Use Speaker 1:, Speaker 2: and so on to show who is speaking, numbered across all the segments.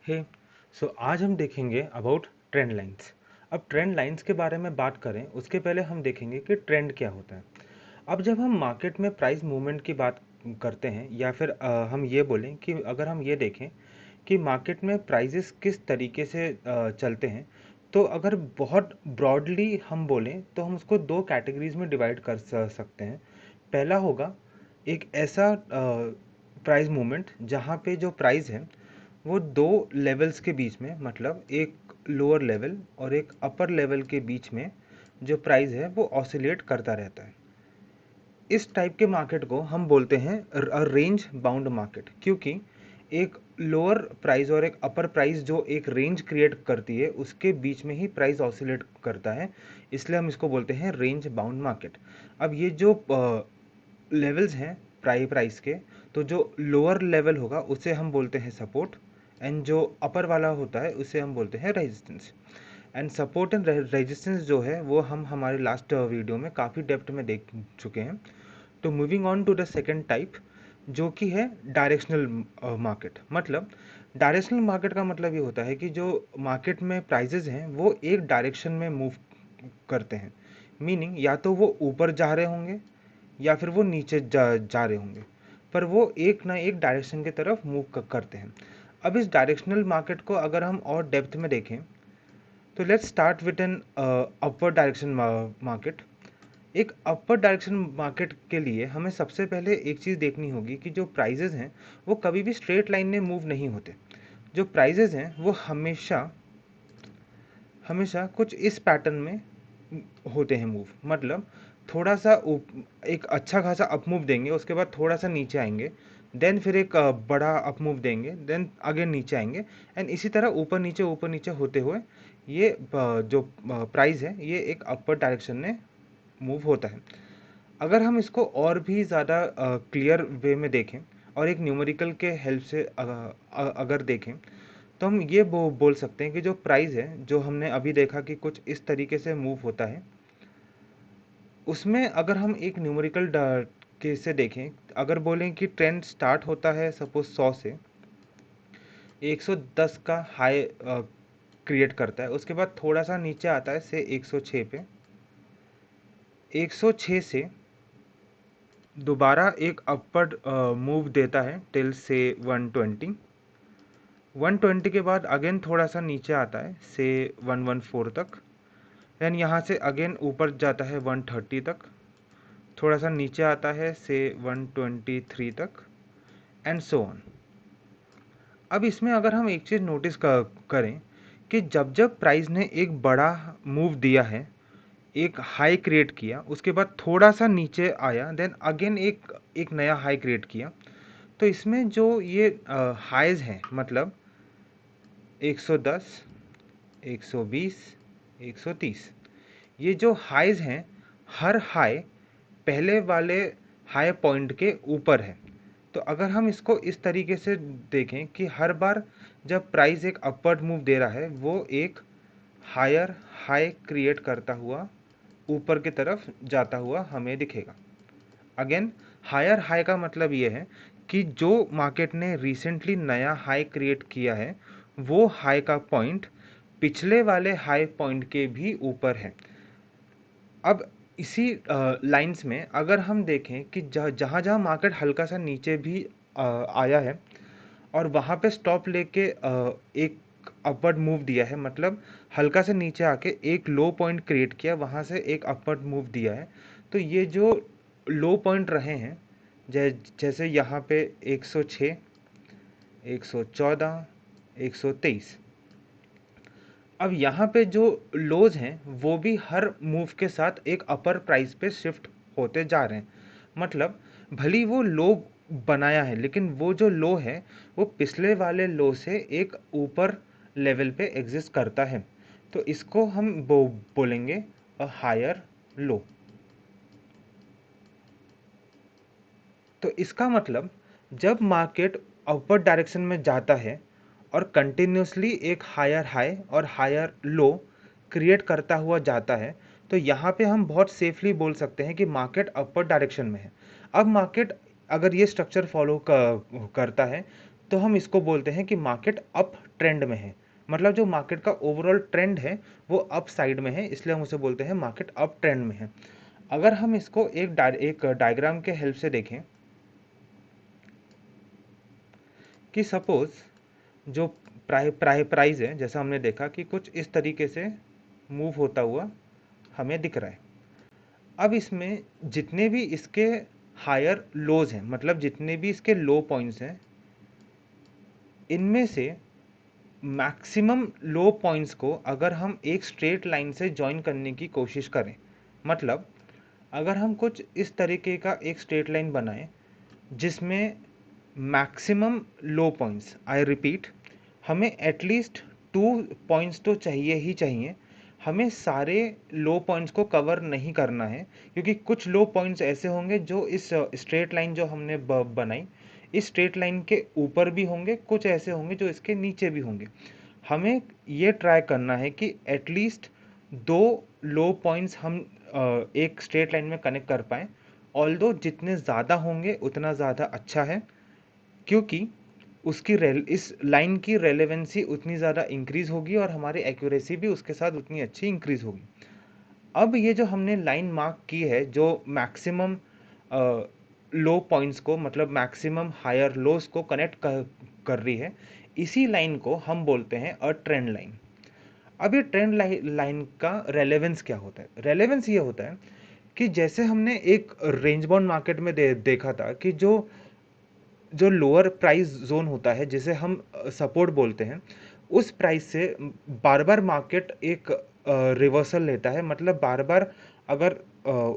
Speaker 1: हे आज हम देखेंगे अबाउट ट्रेंड लाइंस। अब ट्रेंड लाइंस के बारे में बात करें उसके पहले हम देखेंगे कि ट्रेंड क्या होता है। अब जब हम मार्केट में प्राइस मूवमेंट की बात करते हैं या फिर हम ये बोलें कि अगर हम ये देखें कि मार्केट में प्राइसेस किस तरीके से चलते हैं, तो अगर बहुत ब्रॉडली हम बोलें तो हम उसको दो कैटेगरीज में डिवाइड कर सकते हैं। पहला होगा एक ऐसा प्राइस मूवमेंट जहाँ पे जो प्राइस है वो दो लेवल्स के बीच में, मतलब एक लोअर लेवल और एक अपर लेवल के बीच में जो प्राइस है वो ऑसिलेट करता रहता है। इस टाइप के मार्केट को हम बोलते हैं रेंज बाउंड मार्केट, क्योंकि एक लोअर प्राइस और एक अपर प्राइस जो एक रेंज क्रिएट करती है उसके बीच में ही प्राइस ऑसिलेट करता है, इसलिए हम इसको बोलते हैं रेंज बाउंड मार्केट। अब ये जो लेवल्स हैं प्राइस के, तो जो लोअर लेवल होगा उसे हम बोलते हैं सपोर्ट, एंड जो अपर वाला होता है उसे हम बोलते हैं resistance. And support and resistance जो है वो हम हमारे लास्ट वीडियो में काफ़ी डेप्थ में देख चुके हैं। तो moving on to the second type, जो कि है डायरेक्शनल मार्केट। मतलब डायरेक्शनल मार्केट का मतलब ये होता है कि जो मार्केट में प्राइजेज हैं वो एक डायरेक्शन में मूव करते हैं। मीनिंग या तो वो ऊपर जा रहे होंगे या फिर वो नीचे जा रहे होंगे, पर वो एक ना एक डायरेक्शन की तरफ मूव करते हैं। अब इस डायरेक्शनल मार्केट को अगर हम और डेप्थ में देखें तो let's start with an upward direction market. एक अपर डायरेक्शन मार्केट के लिए हमें सबसे पहले एक चीज़ देखनी होगी कि जो प्राइजेज हैं वो कभी भी स्ट्रेट लाइन में मूव नहीं होते। जो प्राइजेज हैं वो हमेशा हमेशा कुछ इस पैटर्न में होते हैं मूव। मतलब थोड़ा सा एक अच्छा खासा अप मूव देंगे, उसके बाद थोड़ा सा नीचे आएंगे, देन फिर एक बड़ा अप मूव देंगे, देन अगेन नीचे आएंगे, एंड इसी तरह ऊपर नीचे होते हुए ये जो प्राइस है ये एक अपर डायरेक्शन में मूव होता है। अगर हम इसको और भी ज़्यादा क्लियर वे में देखें और एक न्यूमेरिकल के हेल्प से अगर देखें, तो हम ये बोल सकते हैं कि जो प्राइस है जो हमने अभी देखा कि कुछ इस तरीके से मूव होता है, उसमें अगर हम एक न्यूमेरिकल के से देखें, अगर बोलें कि ट्रेंड स्टार्ट होता है सपोज 100 से, 110 का हाई क्रिएट करता है, उसके बाद थोड़ा सा नीचे आता है से 106 पे, 106 से दोबारा एक अपवर्ड मूव देता है टिल से 120, 120 के बाद अगेन थोड़ा सा नीचे आता है से 114 तक, देन यहाँ से अगेन ऊपर जाता है 130 तक, थोड़ा सा नीचे आता है से 123 तक, एंड सो ऑन। अब इसमें अगर हम एक चीज़ नोटिस करें कि जब जब प्राइस ने एक बड़ा मूव दिया है, एक हाई क्रिएट किया, उसके बाद थोड़ा सा नीचे आया, देन अगेन एक एक नया हाई क्रिएट किया, तो इसमें जो ये हाइज हैं, मतलब 110, 120, 130, ये जो हाइज हैं, हर हाई पहले वाले हाई पॉइंट के ऊपर है। तो अगर हम इसको इस तरीके से देखें कि हर बार जब प्राइस एक अपवर्ड मूव दे रहा है वो एक हायर हाई क्रिएट करता हुआ ऊपर की तरफ जाता हुआ हमें दिखेगा। अगेन हायर हाई का मतलब ये है कि जो मार्केट ने रिसेंटली नया हाई क्रिएट किया है वो हाई का पॉइंट पिछले वाले हाई पॉइंट के भी ऊपर है। अब इसी लाइंस में अगर हम देखें कि जहाँ जहाँ मार्केट हल्का सा नीचे भी आया है और वहाँ पे स्टॉप लेके एक अपवर्ड मूव दिया है, मतलब हल्का से नीचे आके एक लो पॉइंट क्रिएट किया, वहाँ से एक अपवर्ड मूव दिया है, तो ये जो लो पॉइंट रहे हैं जैसे यहाँ पे 106, 114, 123, अब यहाँ पे जो लोज हैं वो भी हर मूव के साथ एक अपर प्राइस पे शिफ्ट होते जा रहे हैं। मतलब भली वो लो बनाया है लेकिन वो जो लो है वो पिछले वाले लो से एक ऊपर लेवल पे एग्जिस्ट करता है, तो इसको हम बोलेंगे अ हायर लो। तो इसका मतलब जब मार्केट अपर डायरेक्शन में जाता है और कंटिन्यूसली एक हायर हाई और हायर लो क्रिएट करता हुआ जाता है, तो यहाँ पे हम बहुत सेफली बोल सकते हैं कि मार्केट अपर डायरेक्शन में है। अब मार्केट अगर ये स्ट्रक्चर फॉलो करता है तो हम इसको बोलते हैं कि मार्केट अप ट्रेंड में है, मतलब जो मार्केट का ओवरऑल ट्रेंड है वो अप साइड में है, इसलिए हम उसे बोलते हैं मार्केट अप ट्रेंड में है। अगर हम इसको एक डायग्राम के हेल्प से देखें कि सपोज जो प्राइस है, जैसा हमने देखा कि कुछ इस तरीके से मूव होता हुआ हमें दिख रहा है। अब इसमें जितने भी इसके हायर लोज हैं, मतलब जितने भी इसके लो पॉइंट्स हैं, इनमें से मैक्सिमम लो पॉइंट्स को अगर हम एक स्ट्रेट लाइन से ज्वाइन करने की कोशिश करें, मतलब अगर हम कुछ इस तरीके का एक स्ट्रेट लाइन बनाएं जिसमें maximum low points, I repeat, हमें एटलीस्ट 2 पॉइंट्स तो चाहिए ही चाहिए। हमें सारे लो पॉइंट्स को कवर नहीं करना है, क्योंकि कुछ लो पॉइंट्स ऐसे होंगे जो इस स्ट्रेट लाइन जो हमने बनाई इस स्ट्रेट लाइन के ऊपर भी होंगे, कुछ ऐसे होंगे जो इसके नीचे भी होंगे। हमें ये ट्राई करना है कि एटलीस्ट 2 लो पॉइंट्स हम एक स्ट्रेट लाइन में कनेक्ट कर पाएँ। ऑल्दो जितने ज़्यादा होंगे उतना ज़्यादा अच्छा है, क्योंकि इस लाइन की रेलेवेंसी उतनी ज़्यादा इंक्रीज होगी और हमारी एक्यूरेसी भी उसके साथ उतनी अच्छी इंक्रीज होगी। अब ये जो हमने लाइन मार्क की है जो मैक्सिमम लो पॉइंट्स को, मतलब मैक्सिमम हायर लोज को कनेक्ट कर रही है, इसी लाइन को हम बोलते हैं अ ट्रेंड लाइन। अब ये ट्रेंड लाइन का रेलेवेंस क्या होता है? रेलेवेंस ये होता है कि जैसे हमने एक रेंज बाउंड मार्केट में देखा था कि जो जो लोअर प्राइस जोन होता है जिसे हम सपोर्ट बोलते हैं, उस प्राइस से बार बार मार्केट एक रिवर्सल लेता है, मतलब बार बार अगर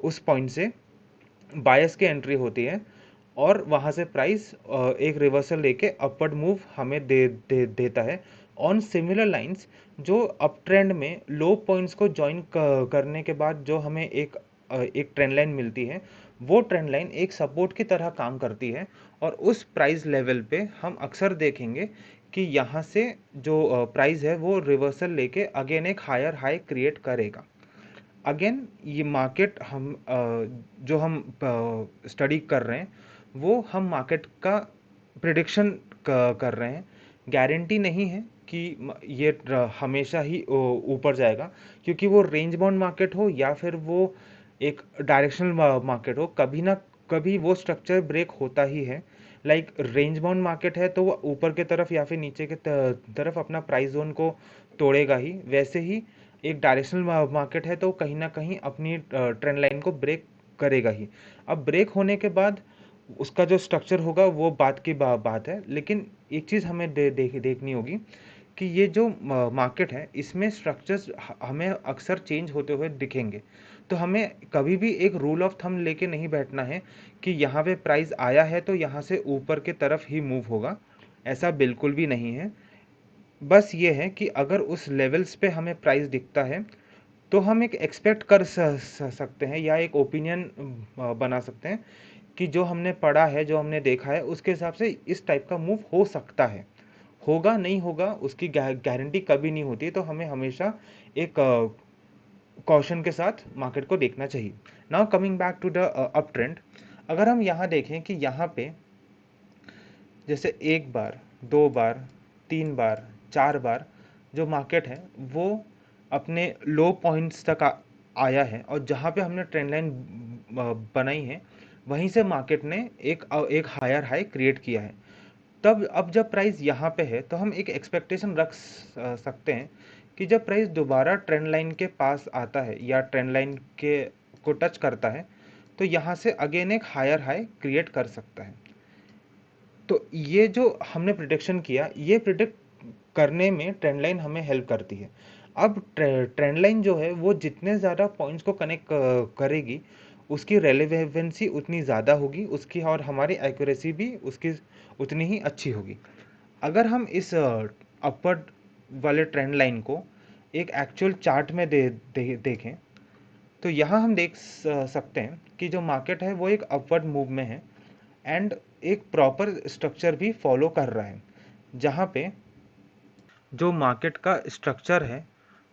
Speaker 1: उस पॉइंट से बायस की एंट्री होती है और वहाँ से प्राइस एक रिवर्सल लेके अपवर्ड मूव हमें देता है ऑन सिमिलर लाइंस। जो अप ट्रेंड में लो पॉइंट्स को ज्वाइन करने के बाद जो हमें एक ट्रेंड लाइन मिलती है, वो ट्रेंड लाइन एक सपोर्ट की तरह काम करती है और उस प्राइस लेवल पे हम अक्सर देखेंगे कि यहाँ से जो प्राइस है वो रिवर्सल लेके अगेन एक हायर हाई क्रिएट करेगा। अगेन ये मार्केट जो हम स्टडी कर रहे हैं वो हम मार्केट का प्रिडिक्शन कर रहे हैं। गारंटी नहीं है कि ये हमेशा ही ऊपर जाएगा, क्योंकि वो रेंज बाउंड मार्केट हो या फिर वो एक डायरेक्शनल मार्केट हो, कभी ना कभी वो स्ट्रक्चर ब्रेक होता ही है। लाइक रेंज बाउंड मार्केट है तो वो ऊपर के तरफ या फिर नीचे के तरफ अपना प्राइस जोन को तोड़ेगा ही, वैसे ही एक डायरेक्शनल मार्केट है तो कहीं ना कहीं अपनी ट्रेंड लाइन को ब्रेक करेगा ही। अब ब्रेक होने के बाद उसका जो स्ट्रक्चर होगा वो बात की बात है, लेकिन एक चीज़ हमें देखनी होगी कि ये जो मार्केट है इसमें स्ट्रक्चर्स हमें अक्सर चेंज होते हुए दिखेंगे। तो हमें कभी भी एक रूल ऑफ थंब लेके नहीं बैठना है कि यहाँ पे प्राइस आया है तो यहाँ से ऊपर के तरफ ही मूव होगा, ऐसा बिल्कुल भी नहीं है। बस ये है कि अगर उस लेवल्स पे हमें प्राइस दिखता है तो हम एक एक्सपेक्ट कर सकते हैं या एक ओपिनियन बना सकते हैं कि जो हमने पढ़ा है, जो हमने देखा है, उसके हिसाब से इस टाइप का मूव हो सकता है। होगा नहीं होगा उसकी गारंटी कभी नहीं होती, तो हमें हमेशा एक कॉशन के साथ मार्केट को देखना चाहिए। Now coming back to the up trend, अगर हम यहाँ देखें कि यहाँ पे जैसे एक बार, 2 बार, 3 बार, 4 बार जो मार्केट है वो अपने लो पॉइंट्स तक आया है और जहाँ पे हमने ट्रेंड लाइन बनाई है वहीं से मार्केट ने एक हायर हाई क्रिएट किया है। तब अब जब प्राइस यहाँ पे है तो हम एक एक्सपेक्टेशन रख सकते हैं कि जब प्राइस दोबारा ट्रेंड लाइन के पास आता है या ट्रेंड लाइन के को टच करता है तो यहाँ से अगेन एक हायर हाई क्रिएट कर सकता है। तो ये जो हमने प्रिडिक्शन किया, ये प्रिडिक्ट करने में ट्रेंड लाइन हमें हेल्प करती है। अब ट्रेंड लाइन जो है वो जितने ज़्यादा पॉइंट्स को कनेक्ट करेगी उसकी रेलेवेंसी उतनी ज़्यादा होगी उसकी, और हमारी एक्यूरेसी भी उसकी उतनी ही अच्छी होगी। अगर हम इस अपवर्ड वाले ट्रेंड लाइन को एक एक्चुअल चार्ट में देखें तो यहाँ हम देख सकते हैं कि जो मार्केट है वो एक अपवर्ड मूव में है एंड एक प्रॉपर स्ट्रक्चर भी फॉलो कर रहा है, जहाँ पे जो मार्केट का स्ट्रक्चर है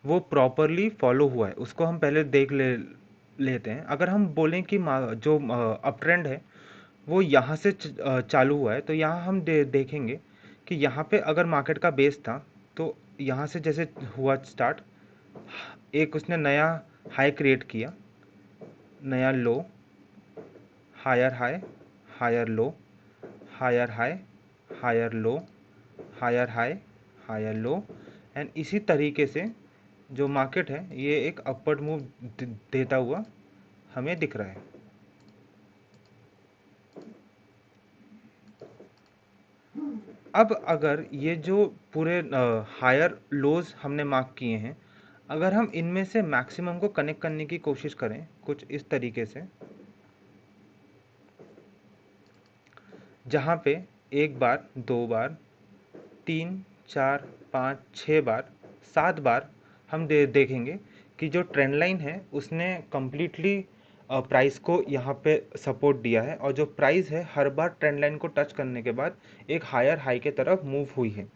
Speaker 1: वो प्रॉपरली फॉलो हुआ है, उसको हम पहले देख लेते हैं। अगर हम बोलें कि जो अप ट्रेंड है वो यहाँ से चालू हुआ है तो यहाँ हम देखेंगे कि यहाँ पे अगर मार्केट का बेस था तो यहाँ से जैसे हुआ स्टार्ट, एक उसने नया हाई क्रिएट किया, नया low, higher high, higher low, higher high, higher low, higher high, higher low, and इसी तरीके से जो मार्केट है ये एक अपवर्ड मूव देता हुआ हमें दिख रहा है। अब अगर ये जो पूरे हायर लोज हमने मार्क किए हैं, अगर हम इनमें से मैक्सिमम को कनेक्ट करने की कोशिश करें कुछ इस तरीके से, जहाँ पे एक बार, दो बार, तीन, चार, पाँच, छः बार, सात बार हम देखेंगे कि जो ट्रेंड लाइन है उसने कम्प्लीटली प्राइस को यहाँ पे सपोर्ट दिया है, और जो प्राइस है हर बार ट्रेंड लाइन को टच करने के बाद एक हायर हाई के तरफ मूव हुई है।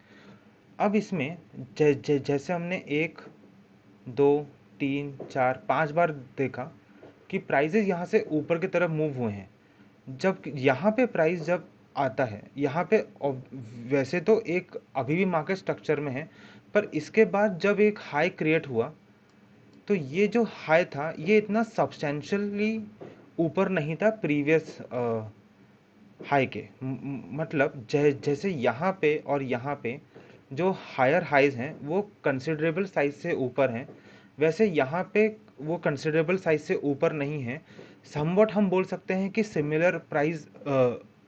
Speaker 1: अब इसमें जैसे हमने एक, दो, तीन, चार, पांच बार देखा कि प्राइजेज यहाँ से ऊपर की तरफ मूव हुए हैं। जब यहाँ पे प्राइस जब आता है यहाँ पे, वैसे तो एक अभी भी मार्केट स्ट्रक्चर में है, पर इसके बाद जब एक हाई क्रिएट हुआ तो ये जो हाई था ये इतना सब्सटेंशियली ऊपर नहीं था प्रीवियस हाई के। मतलब जैसे यहाँ पे और यहाँ पे जो हायर हाइज हैं वो कंसिडरेबल साइज से ऊपर हैं, वैसे यहाँ पे वो कंसिडरेबल साइज से ऊपर नहीं है। समवट हम बोल सकते हैं कि सिमिलर प्राइस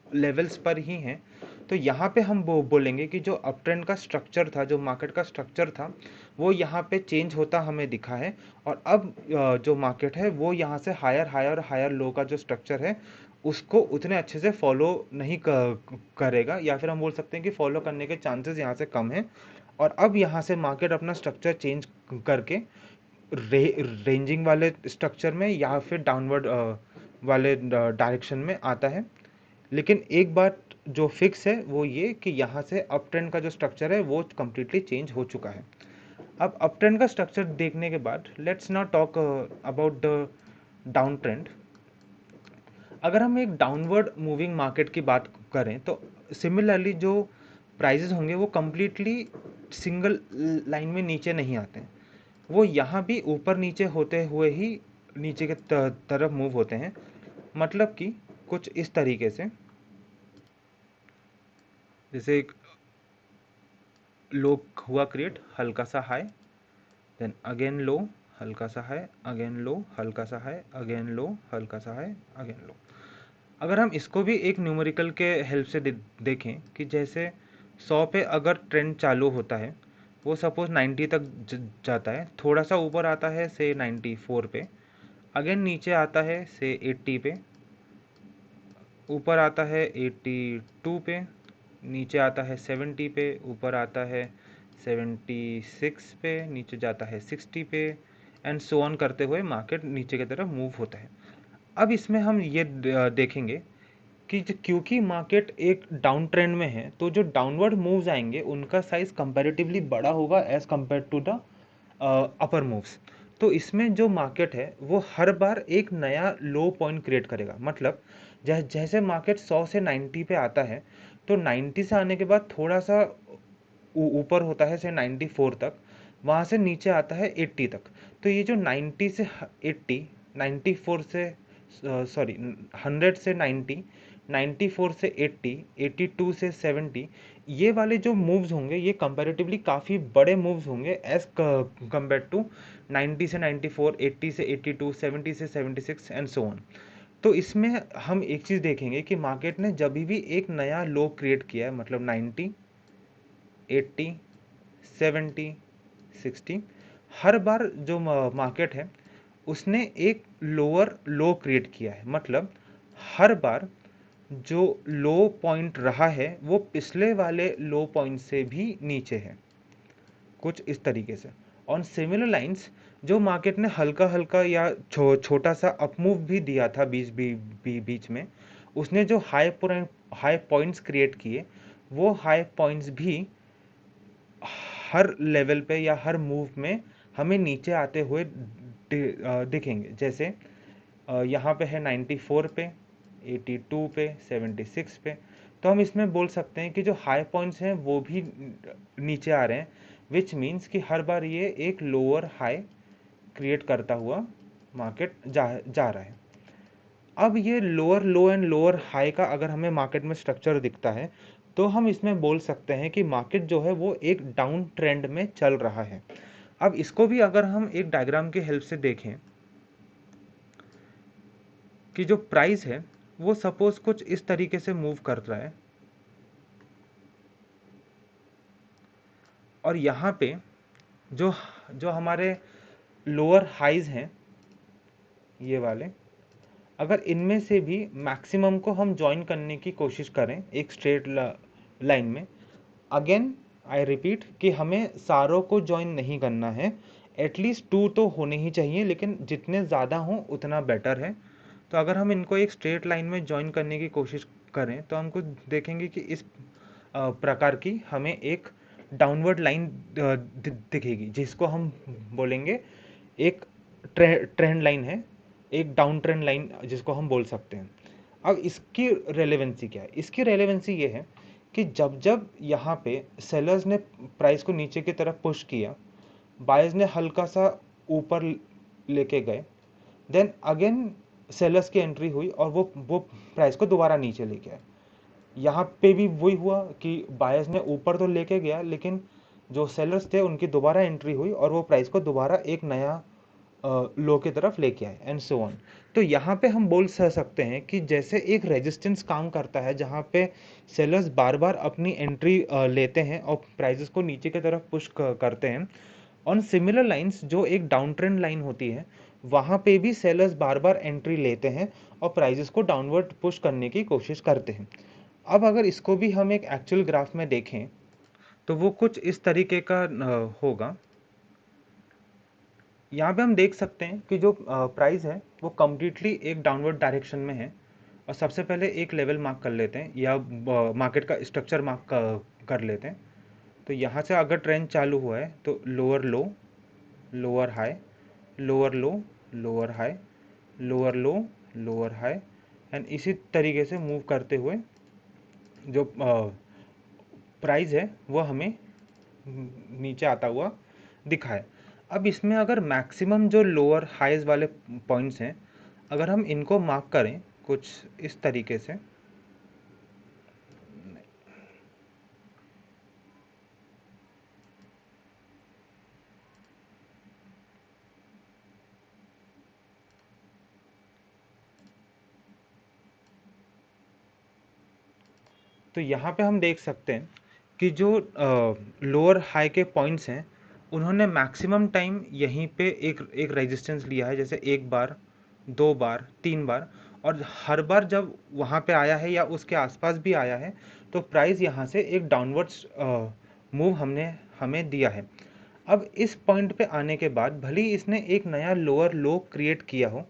Speaker 1: लेवल्स पर ही हैं। तो यहाँ पे हम बोलेंगे कि जो अप ट्रेंड का स्ट्रक्चर था, जो मार्केट का स्ट्रक्चर था, वो यहाँ पे चेंज होता हमें दिखा है। और अब जो मार्केट है वो यहाँ से हायर हायर और हायर लो का जो स्ट्रक्चर है उसको उतने अच्छे से फॉलो नहीं करेगा, या फिर हम बोल सकते हैं कि फॉलो करने के चांसेस यहाँ से कम हैं। और अब यहाँ से मार्केट अपना स्ट्रक्चर चेंज करके रेंजिंग वाले स्ट्रक्चर में या फिर डाउनवर्ड वाले डायरेक्शन में आता है। लेकिन एक बात जो फिक्स है वो ये कि यहाँ से अप ट्रेंड का जो स्ट्रक्चर है वो कम्प्लीटली चेंज हो चुका है। अब अप ट्रेंड का स्ट्रक्चर देखने के बाद let's not talk about the down trend. अगर हम एक डाउनवर्ड मूविंग मार्केट की बात करें तो सिमिलरली जो प्राइजेस होंगे वो कम्प्लीटली सिंगल लाइन में नीचे नहीं आते हैं, वो यहाँ भी ऊपर नीचे होते हुए ही नीचे के तरफ मूव होते हैं। मतलब कि कुछ इस तरीके से, जैसे एक लो हुआ क्रिएट, हल्का सा हाई, देन अगेन लो, हल्का सा हाई, अगेन लो, हल्का सा हाई, अगेन लो, हल्का सा हाई, अगेन लो। अगर हम इसको भी एक न्यूमेरिकल के हेल्प से देखें कि जैसे 100 पे अगर ट्रेंड चालू होता है, वो सपोज 90 तक जाता है, थोड़ा सा ऊपर आता है से 94 पे, अगेन नीचे आता है से 80 पे, ऊपर आता है 82 पे, नीचे आता है 70 पे, ऊपर आता है 76 पे, नीचे जाता है 60 पे, एंड सो ऑन करते हुए मार्केट नीचे की तरफ मूव होता है। अब इसमें हम ये देखेंगे कि क्योंकि मार्केट एक डाउन ट्रेंड में है तो जो डाउनवर्ड मूव्स आएंगे उनका साइज कंपैरेटिवली बड़ा होगा as compare to the upper moves. तो इसमें जो मार्केट है वो हर बार एक नया लो पॉइंट क्रिएट करेगा। मतलब जैसे मार्केट 100 से 90 पे आता है तो 90 से आने के बाद थोड़ा सा ऊपर होता है से 94 तक, वहाँ से नीचे आता है 80 तक। तो ये जो 90 से 80, 94 से सॉरी 100 से 90, 94 से 80, 82 से 70, ये वाले जो मूव्स होंगे ये कंपैरेटिवली काफ़ी बड़े मूव्स होंगे एज कंपेयर टू 90 से 94, 80 से 82, 70 से 76 एंड सो ऑन। तो इसमें हम एक चीज़ देखेंगे कि मार्केट ने जब भी एक नया लो क्रिएट किया है, मतलब 90, 80, 70, 60, हर बार जो मार्केट है उसने एक लोअर लो क्रिएट किया है। मतलब हर बार जो लो पॉइंट रहा है वो पिछले वाले लो पॉइंट से भी नीचे है, कुछ इस तरीके से। ऑन सिमिलर लाइंस जो मार्केट ने हल्का हल्का या छोटा सा अपमूव भी दिया था बीच में, उसने जो हाई पॉइंट्स क्रिएट किए वो हाई पॉइंट्स भी हर लेवल पे या हर मूव में हमें नीचे आते हुए दिखेंगे। जैसे यहाँ पे है 94 पे, 82 पे, 76 पे। तो हम इसमें बोल सकते हैं कि जो हाई पॉइंट्स हैं वो भी नीचे आ रहे हैं, विच मीन्स कि हर बार ये एक लोअर हाई क्रिएट करता हुआ मार्केट जा रहा है। अब ये lower low and lower high का अगर हमें मार्केट में स्ट्रक्चर दिखता है तो हम इसमें बोल सकते हैं कि मार्केट जो है वो एक डाउन ट्रेंड में चल रहा है। अब इसको भी अगर हम एक डायग्राम की हेल्प से देखें कि जो प्राइस है वो सपोज कुछ इस तरीके से मूव कर रहा है और यहाँ पे जो जो हमारे लोअर हाइज हैं ये वाले, अगर इनमें से भी मैक्सिमम को हम ज्वाइन करने की कोशिश करें एक स्ट्रेट लाइन में, अगेन आई रिपीट कि हमें सारों को ज्वाइन नहीं करना है, एटलीस्ट 2 तो होने ही चाहिए, लेकिन जितने ज़्यादा हों उतना बेटर है। तो अगर हम इनको एक स्ट्रेट लाइन में ज्वाइन करने की कोशिश करें तो हमको देखेंगे कि इस प्रकार की हमें एक डाउनवर्ड लाइन दिखेगी जिसको हम बोलेंगे एक ट्रेंड लाइन है, एक डाउन ट्रेंड लाइन जिसको हम बोल सकते हैं। अब इसकी रेलेवेंसी क्या है? इसकी रेलेवेंसी ये है कि जब जब यहाँ पे सेलर्स ने प्राइस को नीचे की तरफ पुश किया, बायर्स ने हल्का सा ऊपर लेके गए, देन अगेन सेलर्स की एंट्री हुई और वो प्राइस को दोबारा नीचे लेके आए। यहाँ पे भी वही हुआ कि बायर्स ने ऊपर तो लेके गया, लेकिन जो सेलर्स थे उनकी दोबारा एंट्री हुई और वो प्राइस को दोबारा एक नया लो की तरफ लेके आए एंड सो ऑन। तो यहाँ पे हम बोल सकते हैं कि जैसे एक रेजिस्टेंस काम करता है जहाँ पे सेलर्स बार बार अपनी एंट्री लेते हैं और प्राइसेस को नीचे की तरफ पुश करते हैं, ऑन सिमिलर लाइंस जो एक डाउन ट्रेंड लाइन होती है वहाँ पे भी सेलर्स बार बार एंट्री लेते हैं और प्राइसेस को डाउनवर्ड पुश करने की कोशिश करते हैं। अब अगर इसको भी हम एक एक्चुअल ग्राफ में देखें तो वो कुछ इस तरीके का होगा। यहाँ पे हम देख सकते हैं कि जो प्राइस है वो कम्प्लीटली एक डाउनवर्ड डायरेक्शन में है। और सबसे पहले एक लेवल मार्क कर लेते हैं या मार्केट का स्ट्रक्चर मार्क कर लेते हैं। तो यहाँ से अगर ट्रेंड चालू हुआ है तो lower low, lower high, lower low, lower high, lower low, lower high, and इसी तरीके से मूव करते हुए जो प्राइस है वो हमें नीचे आता हुआ दिखा है। अब इसमें अगर मैक्सिमम जो लोअर हाइज वाले पॉइंट्स हैं अगर हम इनको मार्क करें कुछ इस तरीके से, तो यहाँ पे हम देख सकते हैं कि जो लोअर हाई के पॉइंट्स हैं उन्होंने मैक्सिमम टाइम यहीं पे एक एक रेजिस्टेंस लिया है, जैसे एक बार, दो बार, तीन बार, और हर बार जब वहाँ पे आया है या उसके आसपास भी आया है तो प्राइस यहाँ से एक डाउनवर्ड्स मूव हमें दिया है। अब इस पॉइंट पे आने के बाद भले ही इसने एक नया लोअर लो क्रिएट किया हो,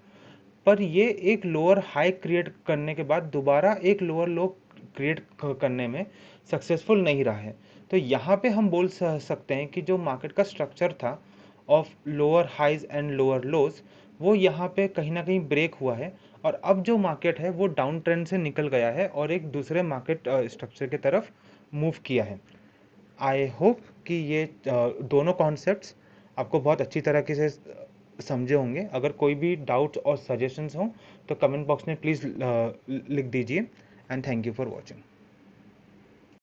Speaker 1: पर ये एक लोअर हाई क्रिएट करने के बाद दोबारा एक लोअर लो क्रिएट करने में सक्सेसफुल नहीं रहा है। तो यहाँ पे हम बोल सकते हैं कि जो मार्केट का स्ट्रक्चर था of lower highs and lower lows वो यहाँ पे कहीं ना कहीं ब्रेक हुआ है और अब जो मार्केट है वो डाउन ट्रेंड से निकल गया है और एक दूसरे मार्केट स्ट्रक्चर की तरफ मूव किया है। आई होप कि ये दोनों कॉन्सेप्ट्स आपको बहुत अच्छी तरीके से समझे होंगे। अगर कोई भी डाउट्स और सजेशंस हों तो कमेंट बॉक्स में प्लीज़ लिख दीजिए and thank you for watching.